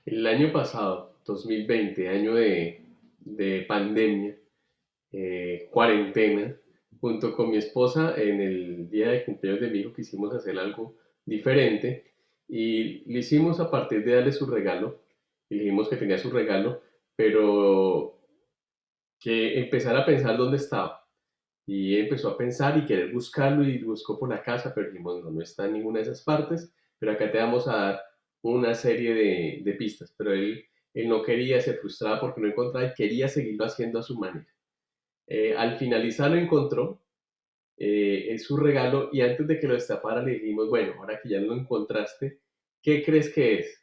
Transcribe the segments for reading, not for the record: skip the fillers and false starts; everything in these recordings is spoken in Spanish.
El año pasado, 2020, año de pandemia, cuarentena, junto con mi esposa, en el día de cumpleaños de mi hijo quisimos hacer algo diferente y lo hicimos a partir de darle su regalo. Y le dijimos que tenía su regalo, pero que empezara a pensar dónde estaba. Y empezó a pensar y querer buscarlo y buscó por la casa, pero dijimos, no, no está en ninguna de esas partes, pero acá te vamos a dar una serie de pistas. Pero él no quería, se frustraba porque no encontraba y quería seguirlo haciendo a su manera. Al finalizar lo encontró, es su regalo y antes de que lo destapara le dijimos, bueno, ahora que ya lo encontraste, ¿qué crees que es?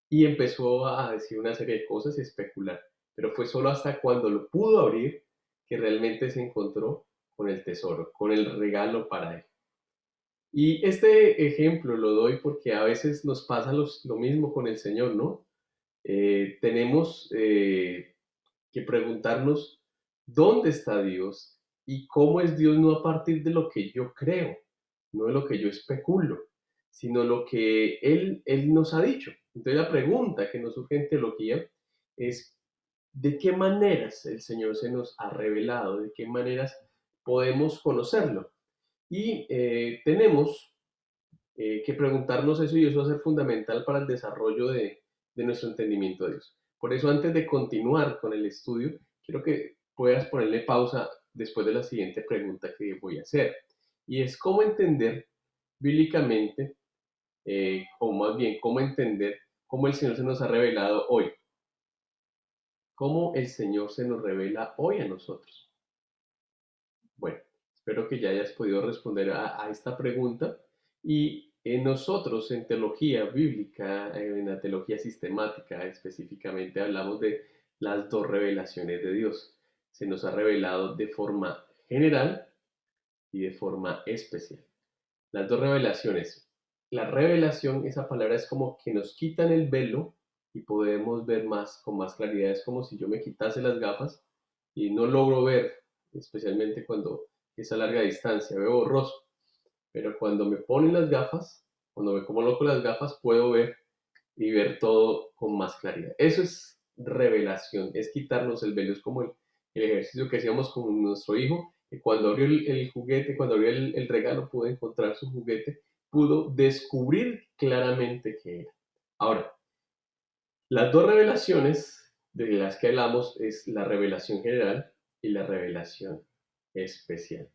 Y empezó a decir una serie de cosas y especular, pero fue solo hasta cuando lo pudo abrir que realmente se encontró con el tesoro, con el regalo para él. Y este ejemplo lo doy porque a veces nos pasa lo mismo con el Señor, ¿no? Tenemos que preguntarnos dónde está Dios y cómo es Dios no a partir de lo que yo creo, no de lo que yo especulo, sino lo que Él nos ha dicho. Entonces la pregunta que nos surge en teología es de qué maneras el Señor se nos ha revelado, de qué maneras podemos conocerlo. Y tenemos que preguntarnos eso y eso va a ser fundamental para el desarrollo de nuestro entendimiento de Dios. Por eso, antes de continuar con el estudio, quiero que puedas ponerle pausa después de la siguiente pregunta que voy a hacer. Y es cómo entender bíblicamente, o más bien, cómo entender cómo el Señor se nos ha revelado hoy. Cómo el Señor se nos revela hoy a nosotros. Bueno, espero que ya hayas podido responder a esta pregunta. Y nosotros en teología bíblica, en la teología sistemática específicamente, hablamos de las dos revelaciones de Dios. Se nos ha revelado de forma general y de forma especial. Las dos revelaciones. La revelación, esa palabra es como que nos quitan el velo y podemos ver más con más claridad. Es como si yo me quitase las gafas y no logro ver, especialmente cuando es a larga distancia, veo borroso. Pero cuando me ponen las gafas, cuando me coloco las gafas, puedo ver y ver todo con más claridad. Eso es revelación, es quitarnos el velo, es como el ejercicio que hacíamos con nuestro hijo, que cuando abrió el juguete, cuando abrió el regalo, pudo encontrar su juguete, pudo descubrir claramente qué era. Ahora, las dos revelaciones de las que hablamos es la revelación general y la revelación especial.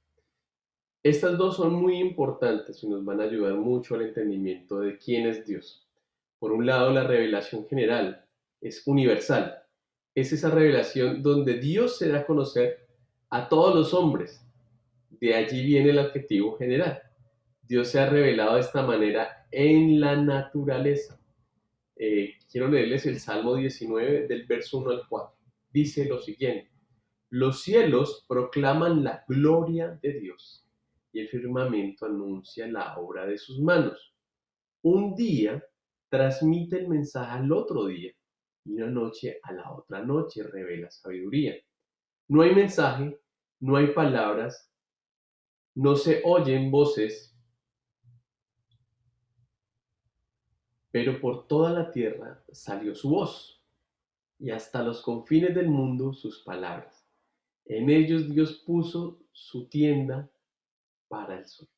Estas dos son muy importantes y nos van a ayudar mucho al entendimiento de quién es Dios. Por un lado, la revelación general es universal. Es esa revelación donde Dios se da a conocer a todos los hombres. De allí viene el adjetivo general. Dios se ha revelado de esta manera en la naturaleza. Quiero leerles el Salmo 19 del verso 1 al 4. Dice lo siguiente: los cielos proclaman la gloria de Dios y el firmamento anuncia la obra de sus manos. Un día transmite el mensaje al otro día y una noche a la otra noche revela sabiduría. No hay mensaje, no hay palabras, no se oyen voces, pero por toda la tierra salió su voz y hasta los confines del mundo sus palabras. En ellos Dios puso su tienda para el sol.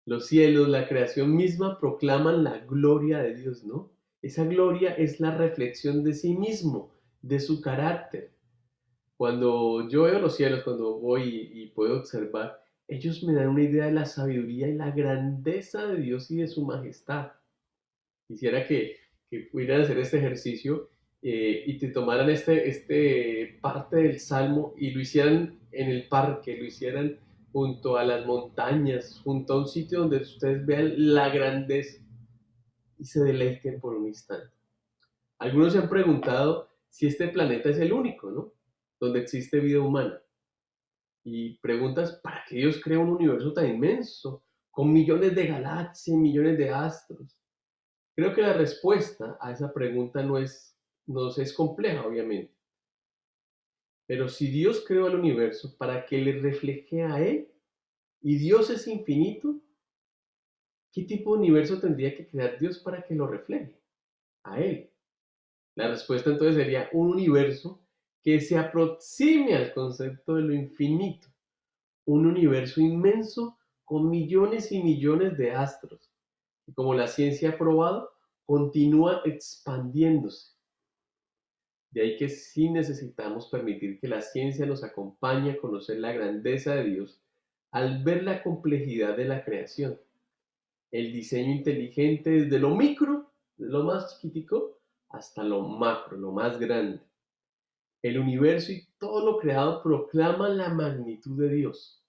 Los cielos, la creación misma proclaman la gloria de Dios, ¿no? Esa gloria es la reflexión de sí mismo, de su carácter. Cuando yo veo los cielos, cuando voy y puedo observar, ellos me dan una idea de la sabiduría y la grandeza de Dios y de su majestad. Quisiera que pudieran hacer este ejercicio y te tomaran este parte del Salmo y lo hicieran en el parque, lo hicieran junto a las montañas, junto a un sitio donde ustedes vean la grandeza y se deleiten por un instante. Algunos se han preguntado si este planeta es el único, ¿no? Donde existe vida humana. Y preguntas, ¿para qué Dios crea un universo tan inmenso, con millones de galaxias, millones de astros? Creo que la respuesta a esa pregunta no es compleja, obviamente. Pero si Dios creó el universo para que le refleje a Él y Dios es infinito, ¿qué tipo de universo tendría que crear Dios para que lo refleje? a Él. La respuesta entonces sería un universo que se aproxime al concepto de lo infinito, un universo inmenso con millones y millones de astros, que como la ciencia ha probado, continúa expandiéndose. De ahí que sí necesitamos permitir que la ciencia nos acompañe a conocer la grandeza de Dios al ver la complejidad de la creación, el diseño inteligente desde lo micro, de lo más chiquitico, hasta lo macro, lo más grande. El universo y todo lo creado proclaman la magnitud de Dios.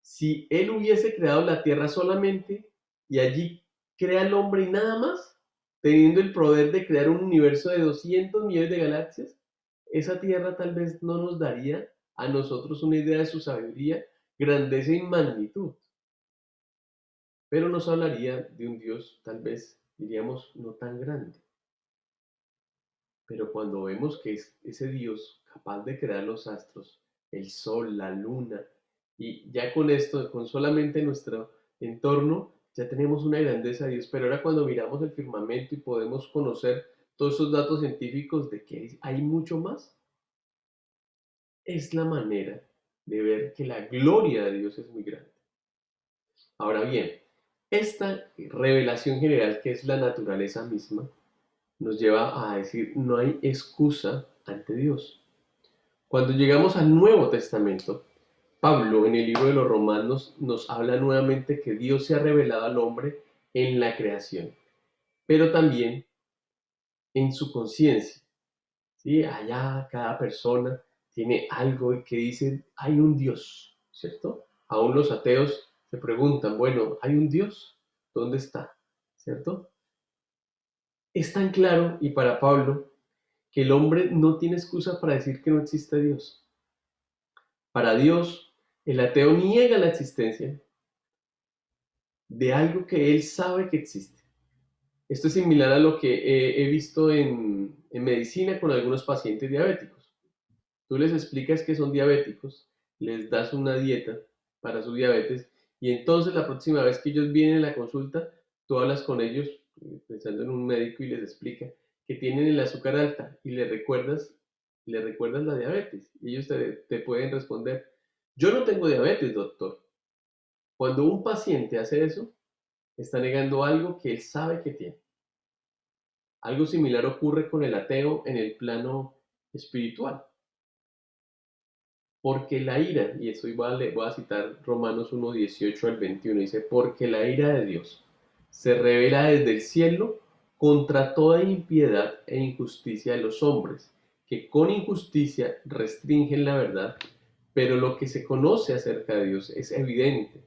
Si Él hubiese creado la tierra solamente y allí crea al hombre y nada más, teniendo el poder de crear un universo de 200 millones de galaxias, esa tierra tal vez no nos daría a nosotros una idea de su sabiduría, grandeza y magnitud, pero nos hablaría de un Dios tal vez, diríamos, no tan grande. Pero cuando vemos que es ese Dios capaz de crear los astros, el sol, la luna, y ya con esto, con solamente nuestro entorno, ya tenemos una grandeza de Dios. Pero ahora cuando miramos el firmamento y podemos conocer todos esos datos científicos de que hay mucho más, es la manera de ver que la gloria de Dios es muy grande. Ahora bien, esta revelación general que es la naturaleza misma, nos lleva a decir, no hay excusa ante Dios. Cuando llegamos al Nuevo Testamento, Pablo en el libro de los Romanos nos habla nuevamente que Dios se ha revelado al hombre en la creación, pero también en su conciencia. ¿Sí? Allá cada persona tiene algo que dice, hay un Dios, ¿cierto? Aún los ateos se preguntan, bueno, ¿hay un Dios? ¿Dónde está? ¿Cierto? Es tan claro, y para Pablo, que el hombre no tiene excusa para decir que no existe Dios. Para Dios, el ateo niega la existencia de algo que él sabe que existe. Esto es similar a lo que he visto en medicina con algunos pacientes diabéticos. Tú les explicas que son diabéticos, les das una dieta para su diabetes y entonces la próxima vez que ellos vienen a la consulta, tú hablas con ellos pensando en un médico y les explica que tienen el azúcar alta y les recuerdas la diabetes y ellos te pueden responder, yo no tengo diabetes, doctor. Cuando un paciente hace eso, está negando algo que él sabe que tiene. Algo similar ocurre con el ateo en el plano espiritual. Porque la ira, y esto voy a citar Romanos 1:18 al 21, dice, porque la ira de Dios se revela desde el cielo contra toda impiedad e injusticia de los hombres, que con injusticia restringen la verdad, pero lo que se conoce acerca de Dios es evidente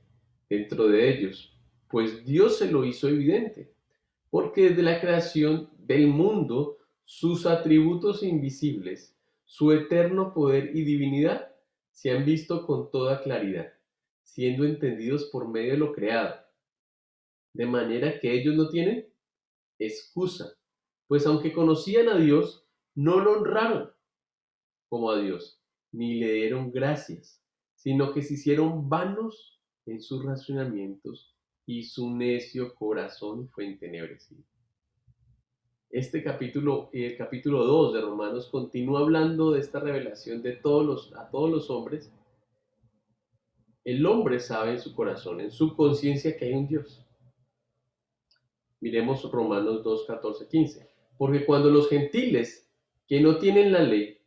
dentro de ellos, pues Dios se lo hizo evidente, porque desde la creación del mundo, sus atributos invisibles, su eterno poder y divinidad, se han visto con toda claridad, siendo entendidos por medio de lo creado, de manera que ellos no tienen excusa, pues aunque conocían a Dios, no lo honraron como a Dios, ni le dieron gracias, sino que se hicieron vanos en sus razonamientos y su necio corazón fue entenebrecido. Este capítulo y el capítulo 2 de Romanos continúa hablando de esta revelación a todos los hombres. El hombre sabe en su corazón, en su conciencia, que hay un Dios. Miremos Romanos 2, 14, 15. Porque cuando los gentiles que no tienen la ley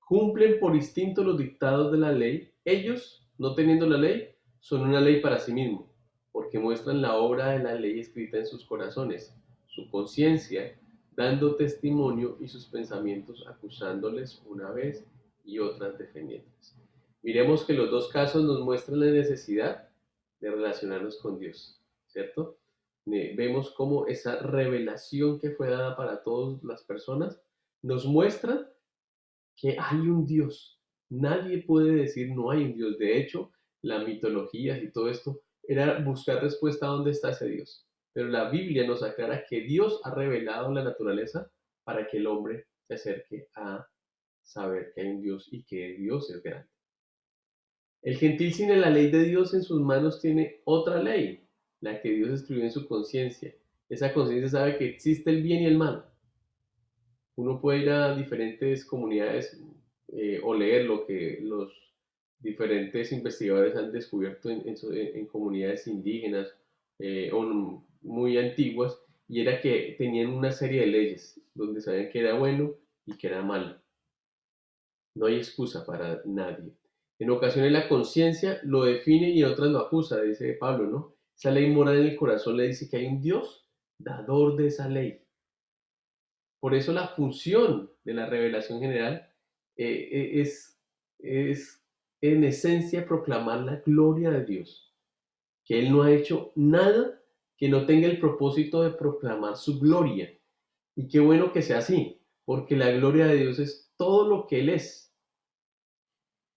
cumplen por instinto los dictados de la ley, ellos, no teniendo la ley, son una ley para sí mismos, porque muestran la obra de la ley escrita en sus corazones, su conciencia, dando testimonio y sus pensamientos acusándoles una vez y otras defendiéndoles. Miremos que los dos casos nos muestran la necesidad de relacionarnos con Dios, ¿cierto? Vemos cómo esa revelación que fue dada para todas las personas nos muestra que hay un Dios. Nadie puede decir no hay un Dios. De hecho, la mitología y todo esto era buscar respuesta a dónde está ese Dios. Pero la Biblia nos aclara que Dios ha revelado la naturaleza para que el hombre se acerque a saber que hay un Dios y que Dios es grande. El gentil sin la ley de Dios en sus manos tiene otra ley, la que Dios escribió en su conciencia. Esa conciencia sabe que existe el bien y el mal, Uno puede ir a diferentes comunidades o leer lo que los diferentes investigadores han descubierto en comunidades indígenas o muy antiguas, y era que tenían una serie de leyes donde sabían que era bueno y que era malo. No hay excusa para nadie. En ocasiones la conciencia lo define y en otras lo acusa, dice Pablo, ¿no? Esa ley moral en el corazón le dice que hay un Dios dador de esa ley. Por eso la función de la revelación general es en esencia proclamar la gloria de Dios, que Él no ha hecho nada que no tenga el propósito de proclamar su gloria. Y qué bueno que sea así, porque la gloria de Dios es todo lo que Él es.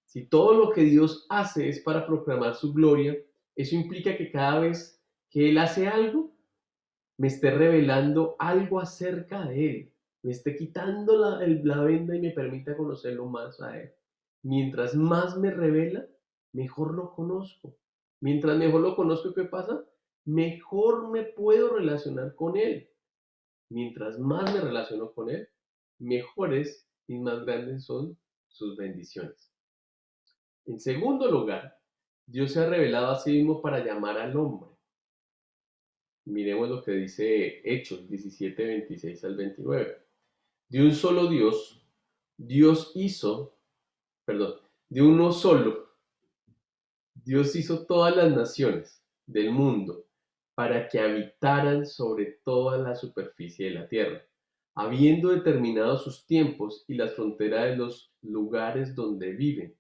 Si todo lo que Dios hace es para proclamar su gloria, eso implica que cada vez que Él hace algo, me esté revelando algo acerca de Él, me esté quitando la venda y me permita conocerlo más a Él. Mientras más me revela, mejor lo conozco. Mientras mejor lo conozco, ¿qué pasa? Mejor me puedo relacionar con Él. Mientras más me relaciono con Él, mejores y más grandes son sus bendiciones. En segundo lugar, Dios se ha revelado a sí mismo para llamar al hombre. Miremos lo que dice Hechos 17, 26 al 29. De un solo Dios, Dios hizo, perdón, de uno solo, Dios hizo todas las naciones del mundo para que habitaran sobre toda la superficie de la tierra, habiendo determinado sus tiempos y las fronteras de los lugares donde viven,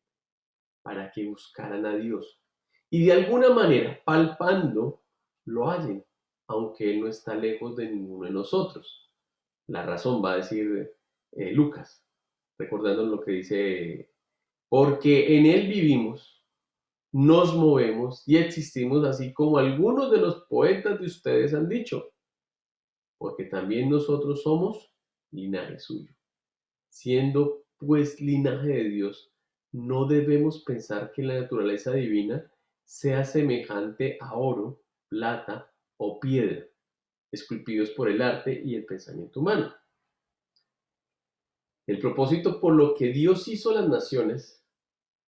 para que buscaran a Dios. Y de alguna manera, palpando, lo hallen, aunque Él no está lejos de ninguno de nosotros. La razón va a decir Lucas, recordando lo que dice, porque en Él vivimos, nos movemos y existimos, así como algunos de los poetas de ustedes han dicho, porque también nosotros somos linaje suyo. Siendo pues linaje de Dios, no debemos pensar que la naturaleza divina sea semejante a oro, plata o piedra, esculpidos por el arte y el pensamiento humano. El propósito por lo que Dios hizo las naciones,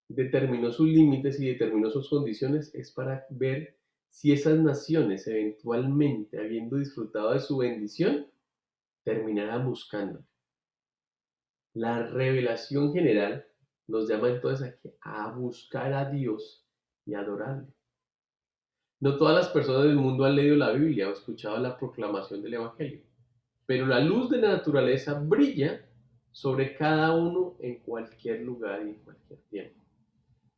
determinó sus límites y determinó sus condiciones, es para ver si esas naciones eventualmente, habiendo disfrutado de su bendición, terminarán buscando. La revelación general nos llama entonces a buscar a Dios y adorarle. No todas las personas del mundo han leído la Biblia o escuchado la proclamación del Evangelio, pero la luz de la naturaleza brilla sobre cada uno en cualquier lugar y en cualquier tiempo.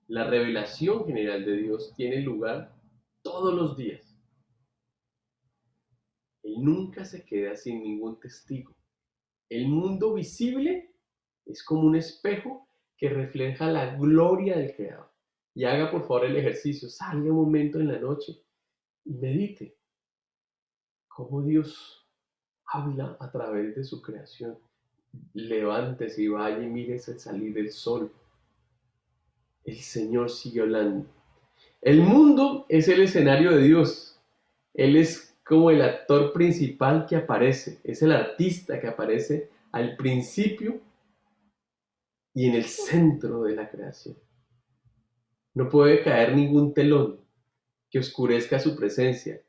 La revelación general de Dios tiene lugar todos los días. Él nunca se queda sin ningún testigo. El mundo visible es como un espejo que refleja la gloria del Creador. Y haga por favor el ejercicio, salga un momento en la noche y medite cómo Dios habla a través de su creación. Levántese y vaya y mírese el salir del sol. El Señor sigue hablando. El mundo es el escenario de Dios. Él es como el actor principal que aparece, es el artista que aparece al principio y en el centro de la creación. No puede caer ningún telón que oscurezca su presencia.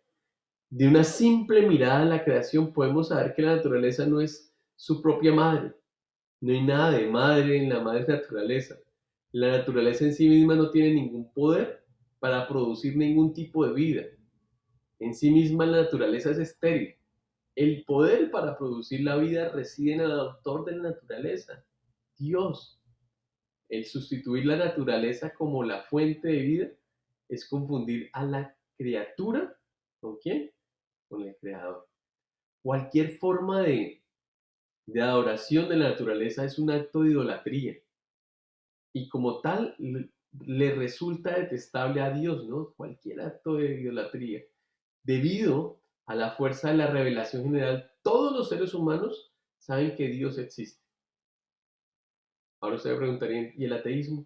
De una simple mirada a la creación podemos saber que la naturaleza no es su propia madre. No hay nada de madre en la madre naturaleza. La naturaleza en sí misma no tiene ningún poder para producir ningún tipo de vida. En sí misma la naturaleza es estéril. El poder para producir la vida reside en el autor de la naturaleza, Dios. El sustituir la naturaleza como la fuente de vida es confundir a la criatura, ¿con quién? Con el creador. Cualquier forma de adoración de la naturaleza es un acto de idolatría y como tal le resulta detestable a Dios, ¿no? Cualquier acto de idolatría. Debido a la fuerza de la revelación general, todos los seres humanos saben que Dios existe. Ahora usted me preguntaría, ¿y el ateísmo?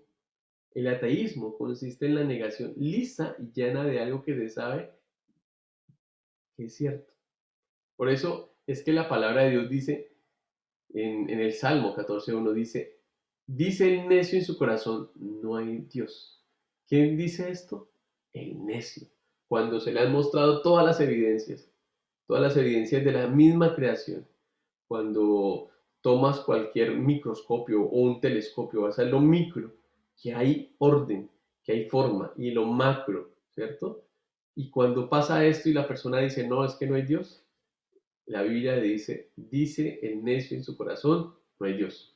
El ateísmo consiste en la negación lisa y llana de algo que se sabe que es cierto. Por eso es que la palabra de Dios dice en el Salmo 14:1 dice el necio en su corazón, no hay Dios. ¿Quién dice esto? El necio. Cuando se le han mostrado todas las evidencias de la misma creación. Cuando tomas cualquier microscopio o un telescopio, vas a lo micro, que hay orden, que hay forma, y lo macro, ¿cierto? Y cuando pasa esto y la persona dice, no, es que no hay Dios, la Biblia dice el necio en su corazón, no hay Dios.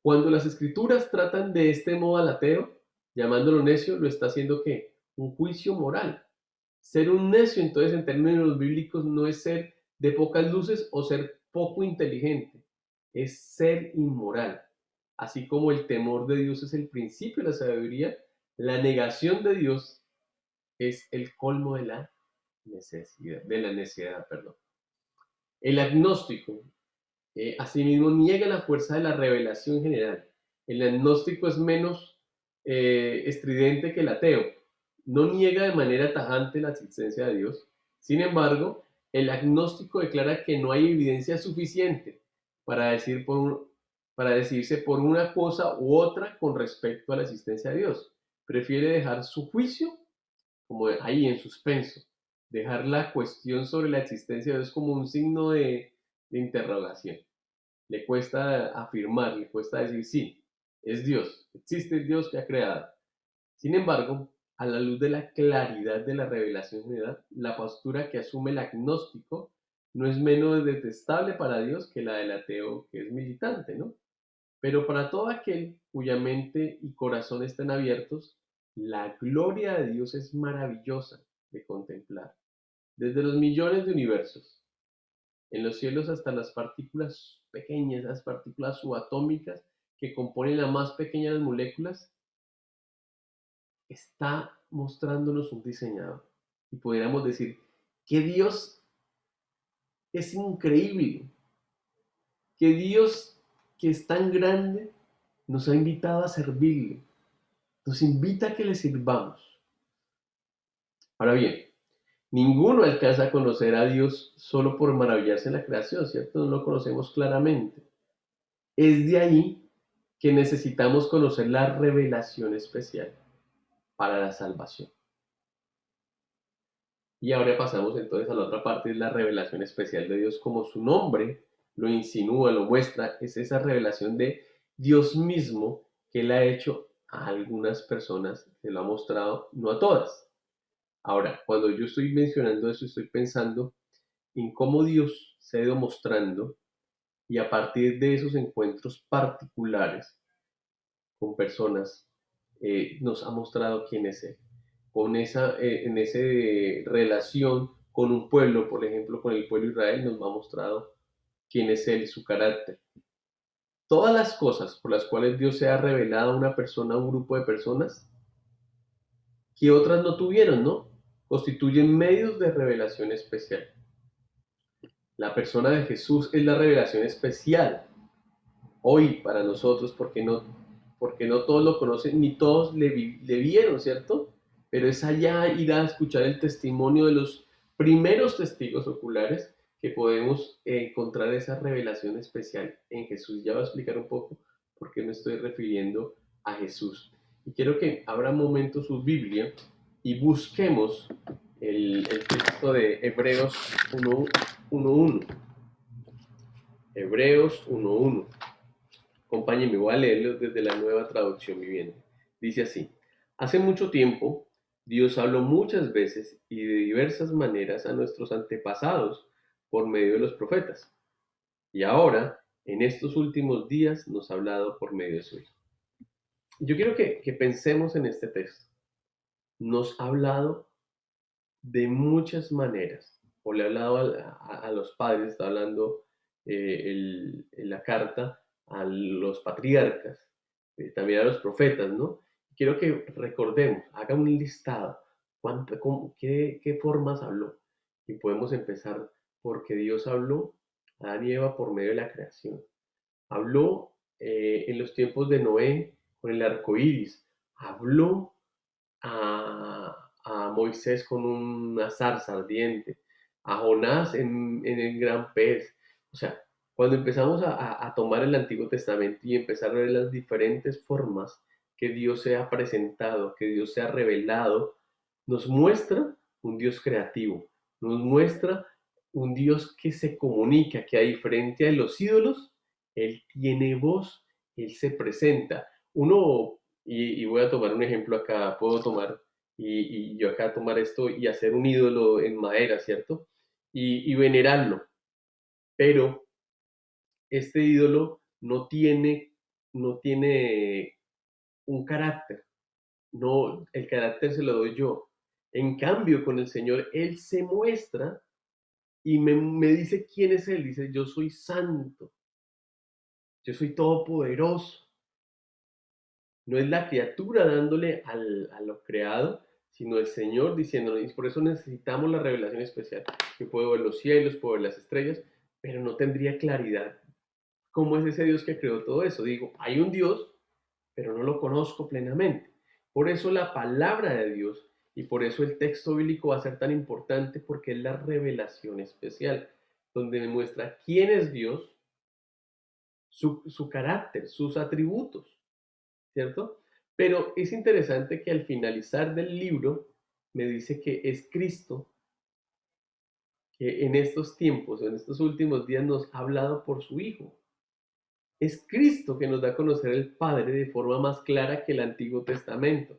Cuando las escrituras tratan de este modo al ateo, llamándolo necio, lo está haciendo ¿qué? Un juicio moral. Ser un necio, entonces, en términos bíblicos, no es ser de pocas luces o ser poco inteligente, es ser inmoral. Así como el temor de Dios es el principio de la sabiduría, la negación de Dios es el colmo de la necedad, perdón. El agnóstico, asimismo, niega la fuerza de la revelación general. El agnóstico es menos estridente que el ateo. No niega de manera tajante la existencia de Dios. Sin embargo, el agnóstico declara que no hay evidencia suficiente para, para decidirse por una cosa u otra con respecto a la existencia de Dios. Prefiere dejar su juicio como ahí en suspenso, dejar la cuestión sobre la existencia de Dios como un signo de interrogación. Le cuesta afirmar, le cuesta decir sí, es Dios, existe el Dios que ha creado. Sin embargo, a la luz de la claridad de la revelación general, la postura que asume el agnóstico no es menos detestable para Dios que la del ateo que es militante, ¿no? Pero para todo aquel cuya mente y corazón estén abiertos, la gloria de Dios es maravillosa de contemplar. Desde los millones de universos, en los cielos hasta las partículas pequeñas, las partículas subatómicas que componen la más pequeña de las moléculas, está mostrándonos un diseñador. Y podríamos decir que Dios es increíble, que Dios que es tan grande nos ha invitado a servirle, nos invita a que le sirvamos. Ahora bien, ninguno alcanza a conocer a Dios solo por maravillarse en la creación, ¿cierto? No lo conocemos claramente. Es de ahí que necesitamos conocer la revelación especial para la salvación. Y ahora pasamos entonces a la otra parte, es la revelación especial de Dios, como su nombre lo insinúa, lo muestra, es esa revelación de Dios mismo que Él ha hecho a algunas personas, se lo ha mostrado, no a todas. Ahora, cuando yo estoy mencionando eso, estoy pensando en cómo Dios se ha ido mostrando y a partir de esos encuentros particulares con personas, nos ha mostrado quién es Él. En esa relación con un pueblo, por ejemplo, con el pueblo de Israel, nos ha mostrado quién es Él y su carácter. Todas las cosas por las cuales Dios se ha revelado a una persona, a un grupo de personas, que otras no tuvieron, ¿no? Constituyen medios de revelación especial. La persona de Jesús es la revelación especial hoy para nosotros, porque no todos lo conocen ni todos le vieron, ¿cierto? Pero es allá ir a escuchar el testimonio de los primeros testigos oculares que podemos encontrar esa revelación especial en Jesús. Ya voy a explicar un poco por qué me estoy refiriendo a Jesús. Y quiero que abra un momento su Biblia y busquemos el texto de Hebreos 1.1. Hebreos 1.1. Acompáñenme, voy a leerlo desde la Nueva Traducción Viviente. Dice así: hace mucho tiempo, Dios habló muchas veces y de diversas maneras a nuestros antepasados por medio de los profetas. Y ahora, en estos últimos días, nos ha hablado por medio de su Hijo. Yo quiero que pensemos en este texto. Nos ha hablado de muchas maneras. O le ha hablado a los padres, está hablando en la carta a los patriarcas, también a los profetas, ¿no? Quiero que recordemos, haga un listado, qué formas habló. Y podemos empezar porque Dios habló a Adán y Eva por medio de la creación. Habló en los tiempos de Noé con el arco iris. Habló a Moisés con una zarza ardiente, a Jonás en el gran pez. O sea, Cuando empezamos a tomar el Antiguo Testamento y empezar a ver las diferentes formas que Dios se ha presentado, que Dios se ha revelado, nos muestra un Dios creativo, nos muestra un Dios que se comunica, que a diferencia de los ídolos, Él tiene voz, Él se presenta. Y voy a tomar un ejemplo acá, puedo tomar, y yo acá tomar esto y hacer un ídolo en madera, ¿cierto? Y venerarlo, pero este ídolo no tiene un carácter, no, el carácter se lo doy yo. En cambio, con el Señor, Él se muestra y me dice quién es Él. Dice, yo soy santo, yo soy todopoderoso. No es la criatura dándole a lo creado, sino el Señor diciéndonos, y por eso necesitamos la revelación especial. Yo puedo ver los cielos, puedo ver las estrellas, pero no tendría claridad. ¿Cómo es ese Dios que creó todo eso? Digo, hay un Dios, pero no lo conozco plenamente. Por eso la palabra de Dios y por eso el texto bíblico va a ser tan importante porque es la revelación especial, donde demuestra quién es Dios, su carácter, sus atributos, ¿cierto? Pero es interesante que al finalizar del libro me dice que es Cristo que en estos tiempos, en estos últimos días nos ha hablado por su Hijo. Es Cristo que nos da a conocer el Padre de forma más clara que el Antiguo Testamento.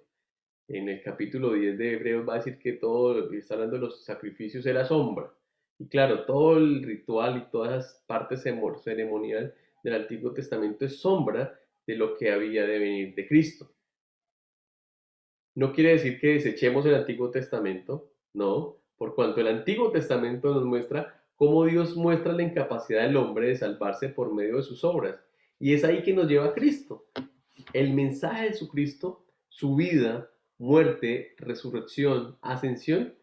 En el capítulo 10 de Hebreos va a decir que todo lo que está hablando de los sacrificios era sombra. Y claro, todo el ritual y todas las partes ceremonial del Antiguo Testamento es sombra de lo que había de venir de Cristo. No quiere decir que desechemos el Antiguo Testamento, no, por cuanto el Antiguo Testamento nos muestra cómo Dios muestra la incapacidad del hombre de salvarse por medio de sus obras. Y es ahí que nos lleva a Cristo. El mensaje de Jesucristo, su vida, muerte, resurrección, ascensión,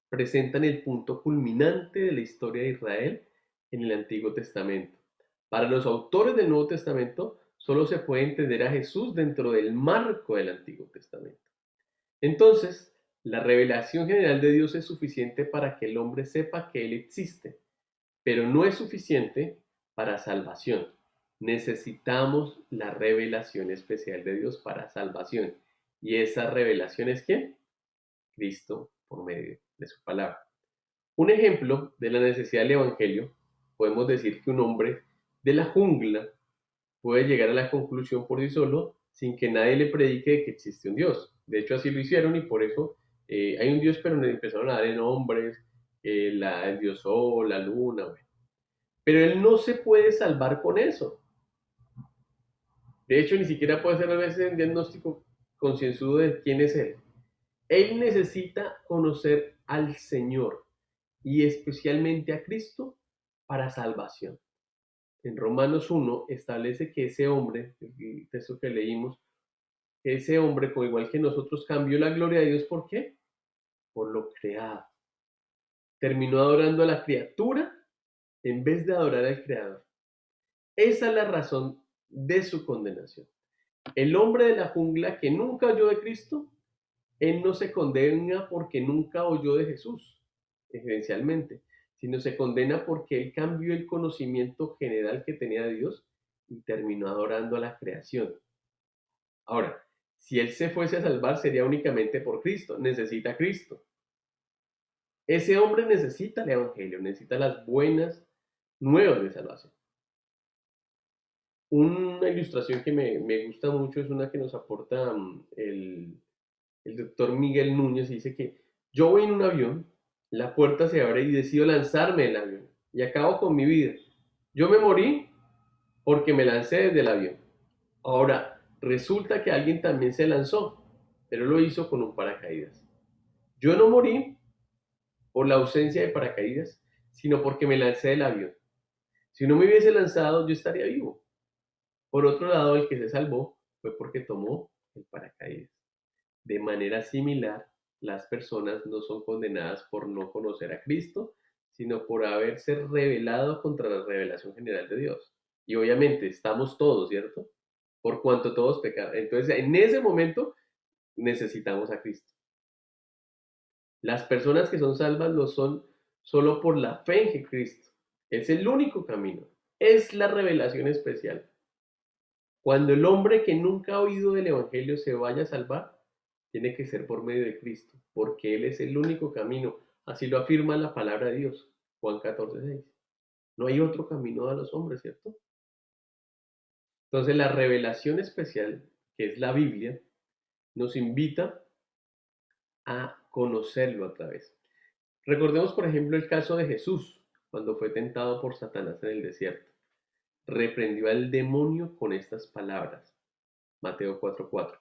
presentan el punto culminante de la historia de Israel en el Antiguo Testamento. Para los autores del Nuevo Testamento, solo se puede entender a Jesús dentro del marco del Antiguo Testamento. Entonces, la revelación general de Dios es suficiente para que el hombre sepa que Él existe, pero no es suficiente para salvación. Necesitamos la revelación especial de Dios para salvación. ¿Y esa revelación es quién? Cristo por medio de su palabra. Un ejemplo de la necesidad del Evangelio, podemos decir que un hombre de la jungla puede llegar a la conclusión por sí solo sin que nadie le predique que existe un Dios. De hecho, así lo hicieron y por eso hay un Dios, pero empezaron a darle nombres, el Dios Sol, la Luna, bueno. Pero él no se puede salvar con eso. De hecho, ni siquiera puede hacer a veces un diagnóstico concienzudo de quién es él. Él necesita conocer al Señor y especialmente a Cristo para salvación. En Romanos 1 establece que ese hombre, el texto que leímos, ese hombre, como igual que nosotros, cambió la gloria de Dios. ¿Por qué? Por lo creado. Terminó adorando a la criatura en vez de adorar al Creador. Esa es la razón de su condenación. El hombre de la jungla que nunca oyó de Cristo, él no se condena porque nunca oyó de Jesús, esencialmente, sino se condena porque él cambió el conocimiento general que tenía de Dios y terminó adorando a la creación. Ahora, si él se fuese a salvar sería únicamente por Cristo, necesita a Cristo. Ese hombre necesita el Evangelio, necesita las buenas nuevas de salvación. Una ilustración que me gusta mucho es una que nos aporta el doctor Miguel Núñez. Dice que yo voy en un avión, la puerta se abre y decido lanzarme del avión y acabo con mi vida. Yo me morí porque me lancé desde el avión. Ahora, resulta que alguien también se lanzó, pero lo hizo con un paracaídas. Yo no morí por la ausencia de paracaídas, sino porque me lancé del avión. Si no me hubiese lanzado, yo estaría vivo. Por otro lado, el que se salvó fue porque tomó el paracaídas. De manera similar, las personas no son condenadas por no conocer a Cristo, sino por haberse rebelado contra la revelación general de Dios. Y obviamente estamos todos, ¿cierto? Por cuanto todos pecaron. Entonces, en ese momento necesitamos a Cristo. Las personas que son salvas lo son solo por la fe en Cristo. Es el único camino. es la revelación especial. Cuando el hombre que nunca ha oído del Evangelio se vaya a salvar, tiene que ser por medio de Cristo, porque Él es el único camino. Así lo afirma la palabra de Dios, Juan 14:6. No hay otro camino a los hombres, ¿cierto? Entonces la revelación especial, que es la Biblia, nos invita a conocerlo a través. Recordemos, por ejemplo, el caso de Jesús, cuando fue tentado por Satanás en el desierto. Reprendió al demonio con estas palabras. Mateo 4:4.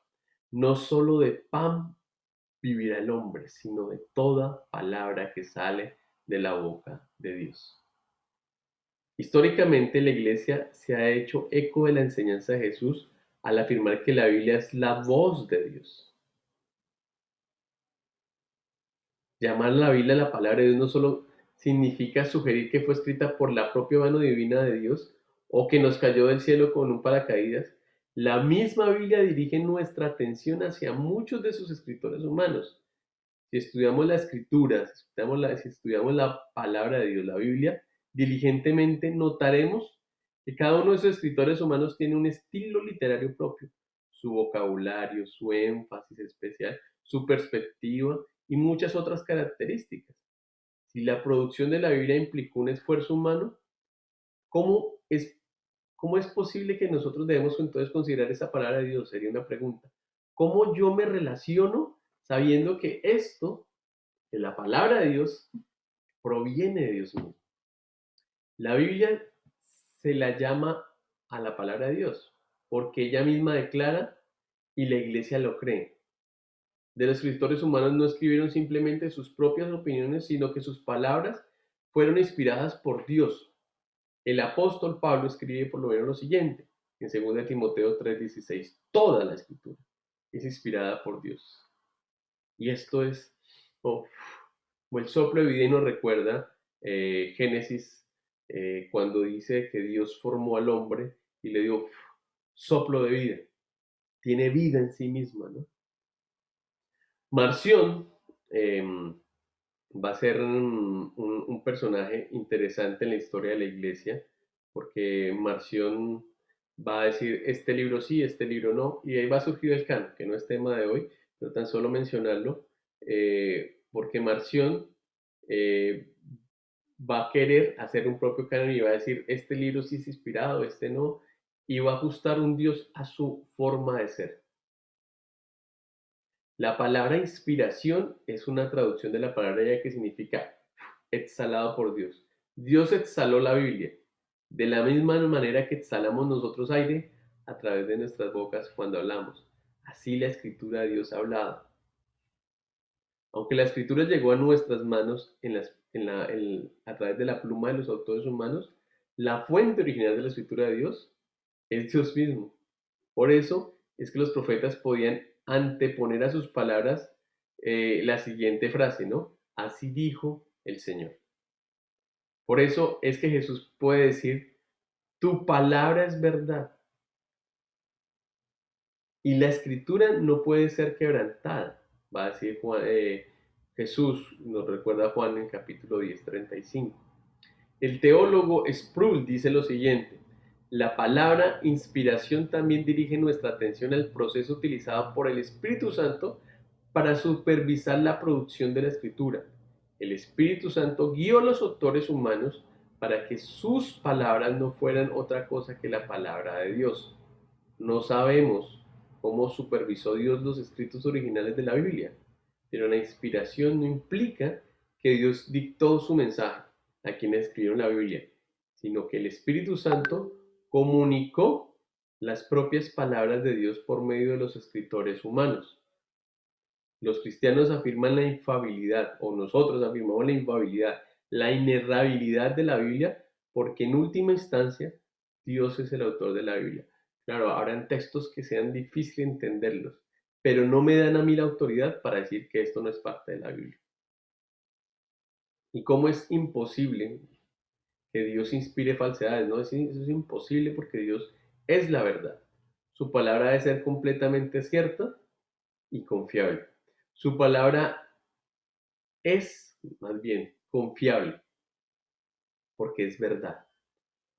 No solo de pan vivirá el hombre, sino de toda palabra que sale de la boca de Dios. Históricamente, la Iglesia se ha hecho eco de la enseñanza de Jesús al afirmar que la Biblia es la voz de Dios. Llamar la Biblia la palabra de Dios no solo significa sugerir que fue escrita por la propia mano divina de Dios o que nos cayó del cielo con un paracaídas. La misma Biblia dirige nuestra atención hacia muchos de sus escritores humanos. Si estudiamos la escritura, si estudiamos la palabra de Dios, la Biblia, diligentemente notaremos que cada uno de esos escritores humanos tiene un estilo literario propio, su vocabulario, su énfasis especial, su perspectiva y muchas otras características. Si la producción de la Biblia implicó un esfuerzo humano, ¿cómo es, cómo es posible que nosotros debemos entonces considerar esa palabra de Dios? Sería una pregunta. ¿Cómo yo me relaciono sabiendo que esto, que la palabra de Dios, proviene de Dios mismo? La Biblia se la llama a la palabra de Dios porque ella misma declara y la iglesia lo cree. De los escritores humanos no escribieron simplemente sus propias opiniones, sino que sus palabras fueron inspiradas por Dios. El apóstol Pablo escribe por lo menos lo siguiente, en 2 Timoteo 3:16, toda la escritura es inspirada por Dios. Y esto es como el soplo de vida y nos recuerda Génesis, cuando dice que Dios formó al hombre y le dio soplo de vida. Tiene vida en sí misma, ¿no? Marción va a ser un personaje interesante en la historia de la iglesia, porque Marción va a decir este libro sí, este libro no, y ahí va a surgir el canon, que no es tema de hoy, pero tan solo mencionarlo, porque Marción eh, va a querer hacer un propio canon y va a decir este libro sí es inspirado, este no, y va a ajustar un Dios a su forma de ser. La palabra inspiración es una traducción de la palabra ya que significa exhalado por Dios. Dios exhaló la Biblia, de la misma manera que exhalamos nosotros aire a través de nuestras bocas cuando hablamos. Así la escritura de Dios ha hablado. Aunque la escritura llegó a nuestras manos a través de la pluma de los autores humanos, la fuente original de la escritura de Dios es Dios mismo. Por eso es que los profetas podían anteponer a sus palabras la siguiente frase, ¿no? Así dijo el Señor. Por eso es que Jesús puede decir, tu palabra es verdad y la escritura no puede ser quebrantada. Va a decir Jesús, nos recuerda Juan en capítulo 10:35. El teólogo Sproul dice lo siguiente, la palabra inspiración también dirige nuestra atención al proceso utilizado por el Espíritu Santo para supervisar la producción de la escritura. El Espíritu Santo guió a los autores humanos para que sus palabras no fueran otra cosa que la palabra de Dios. No sabemos cómo supervisó Dios los escritos originales de la Biblia, pero la inspiración no implica que Dios dictó su mensaje a quienes escribieron la Biblia, sino que el Espíritu Santo comunicó las propias palabras de Dios por medio de los escritores humanos. Los cristianos afirman la infalibilidad, o nosotros afirmamos la infalibilidad, la inerrabilidad de la Biblia, porque en última instancia Dios es el autor de la Biblia. Claro, habrán textos que sean difíciles entenderlos, pero no me dan a mí la autoridad para decir que esto no es parte de la Biblia. ¿Y cómo es imposible que Dios inspire falsedades? No, eso es imposible porque Dios es la verdad. Su palabra debe ser completamente cierta y confiable. Su palabra es más bien confiable porque es verdad.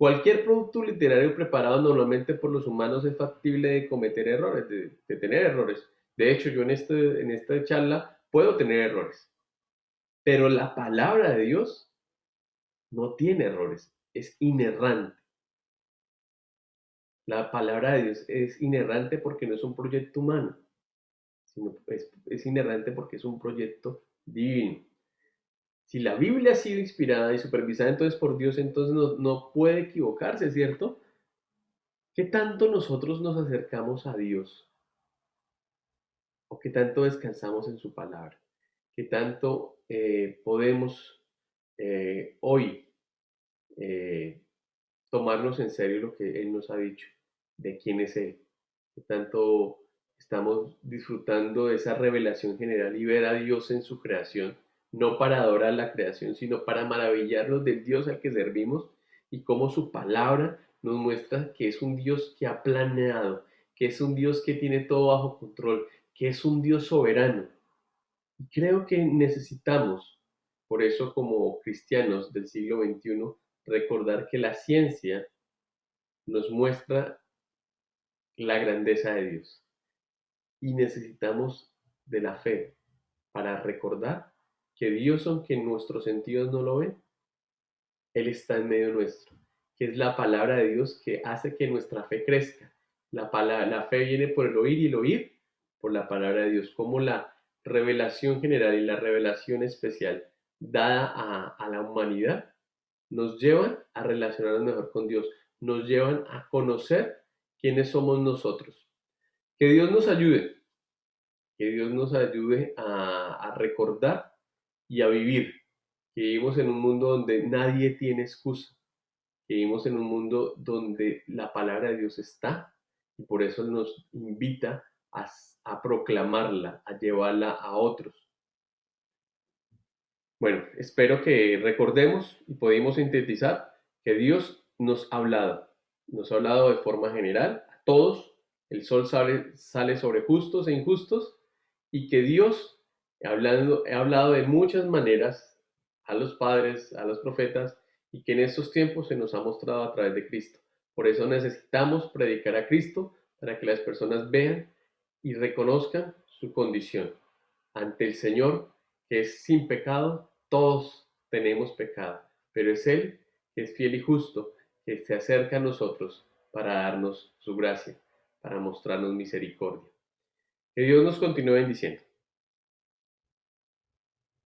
Cualquier producto literario preparado normalmente por los humanos es factible de cometer errores, de tener errores. De hecho, yo en esta charla puedo tener errores, pero la palabra de Dios no tiene errores, es inerrante. La palabra de Dios es inerrante porque no es un proyecto humano, sino es inerrante porque es un proyecto divino. Si la Biblia ha sido inspirada y supervisada entonces por Dios, entonces no puede equivocarse, ¿cierto? ¿Qué tanto nosotros nos acercamos a Dios? ¿O qué tanto descansamos en su palabra? ¿Qué tanto podemos hoy eh, tomarnos en serio lo que Él nos ha dicho, de quién es Él? ¿Qué tanto estamos disfrutando de esa revelación general y ver a Dios en su creación? No para adorar la creación, sino para maravillarnos del Dios al que servimos y cómo su palabra nos muestra que es un Dios que ha planeado, que es un Dios que tiene todo bajo control, que es un Dios soberano. Y creo que necesitamos, por eso como cristianos del siglo XXI, recordar que la ciencia nos muestra la grandeza de Dios y necesitamos de la fe para recordar que Dios, aunque nuestros sentidos no lo ven, Él está en medio nuestro, que es la palabra de Dios que hace que nuestra fe crezca. La fe viene por el oír y el oír por la palabra de Dios, como la revelación general y la revelación especial dada a la humanidad nos llevan a relacionarnos mejor con Dios, nos llevan a conocer quiénes somos nosotros. Que Dios nos ayude, que Dios nos ayude a recordar y a vivir, que vivimos en un mundo donde nadie tiene excusa, que vivimos en un mundo donde la palabra de Dios está y por eso nos invita a proclamarla, a llevarla a otros. Bueno, espero que recordemos y podamos sintetizar que Dios nos ha hablado de forma general a todos, el sol sale sobre justos e injustos y que Dios, ha hablado de muchas maneras a los padres, a los profetas y que en estos tiempos se nos ha mostrado a través de Cristo. Por eso necesitamos predicar a Cristo para que las personas vean y reconozcan su condición ante el Señor, que es sin pecado. Todos tenemos pecado, pero es Él que es fiel y justo, que se acerca a nosotros para darnos su gracia, para mostrarnos misericordia. Que Dios nos continúe bendiciendo.